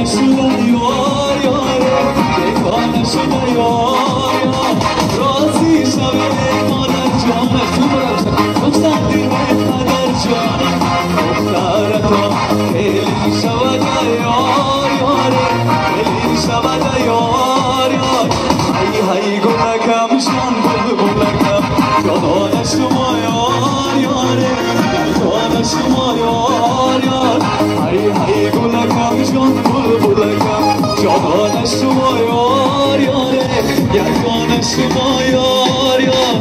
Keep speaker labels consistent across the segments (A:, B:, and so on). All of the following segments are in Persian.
A: شده یار یاره بیگانه شده یار یار راضی شده مادر جانش تو برم رخصت دیر قدر جانم دختر تو خیلی شده یار یاره خیلی شده یار یار هی گلکم شان گلکم جانان شما یار یاره جانان شما یار یار هی گلکم شان گلکم جانان شما یار یاره یگانه شما یار یار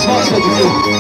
A: شما شدید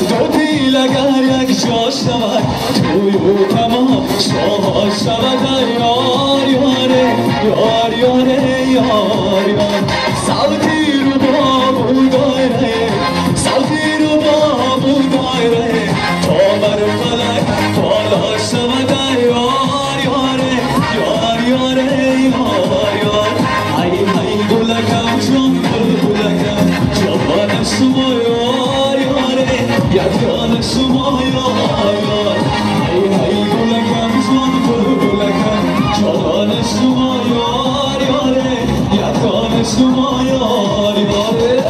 A: دو دیل اگر یک جا شود توی او تمام شاه شود یار یاره یار یاره یار یار سعودی رو بابو دایره سعودی رو بابو دایره تا بر فلک بالا شود یار یاره یار یاره یار یار هی گلکم جان گلکم جوان شما یار یاره یگانه شما یار یار هی گلکم جان گلکم جوان شما یار یاره یگانه شما یار یاره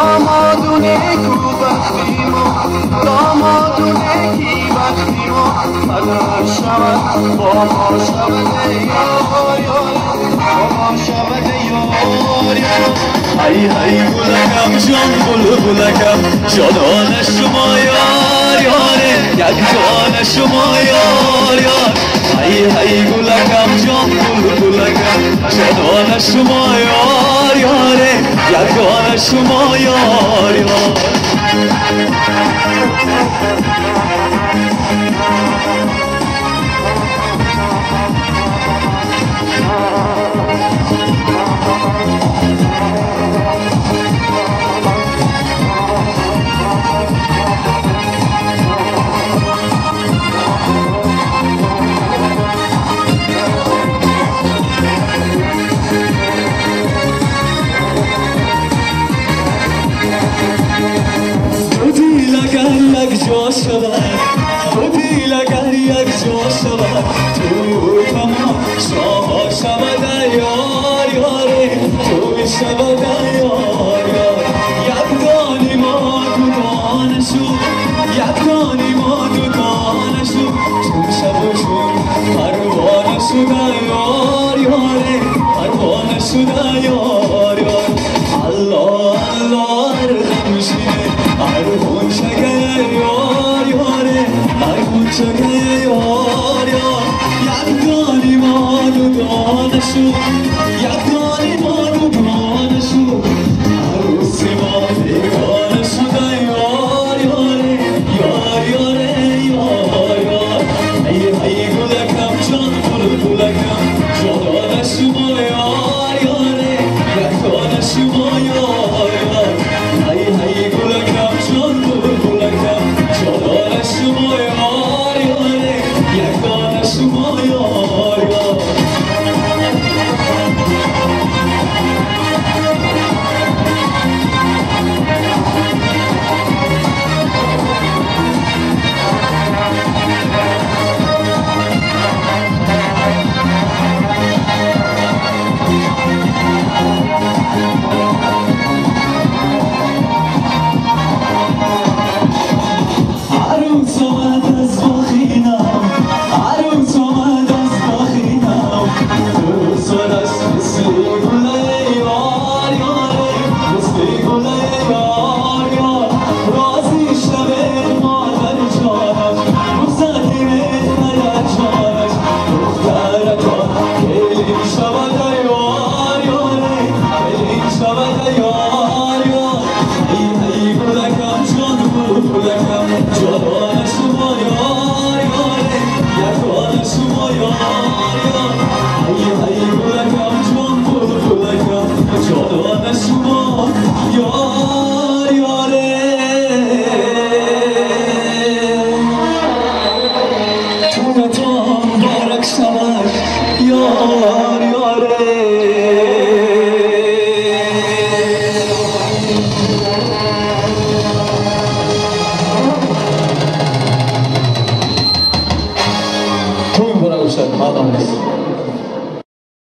B: دامادونه کو بختیمو دامادونه کی بختیمو مدر شود با ما شود یار یار با ما شود یار یار
A: هی هی گلکم جان بلبلکم جانان شما یار یاره یک جان شما یار یار هی هی گلکم جان بلبلکم جانان شما یار یاره یک جان شما یار یار جا شود تو دیل اگر یک جا شود توی تمام شاه شود یار یاره توی شود یار یار یک دانی ما دانشو یک دانی ما دانشو چون شب و چون پروانه شده یار یاره پروانه شده یار یار الله الله ارحمشینه ارحم شگه یار یاره ارحم شگه یار یار یک دانی ما دانشو یک دانی ما دانشو عروسی ما بیگانه شده یار یاره یار یاره یار یار ای ای گلکم جان بلبلکم جانان شما یار یاره یک دانه شما یار یار ای ای گلکم جان بلبلکم جانان شما یار یاره یک دانه شما یار یار Muy buena lucha,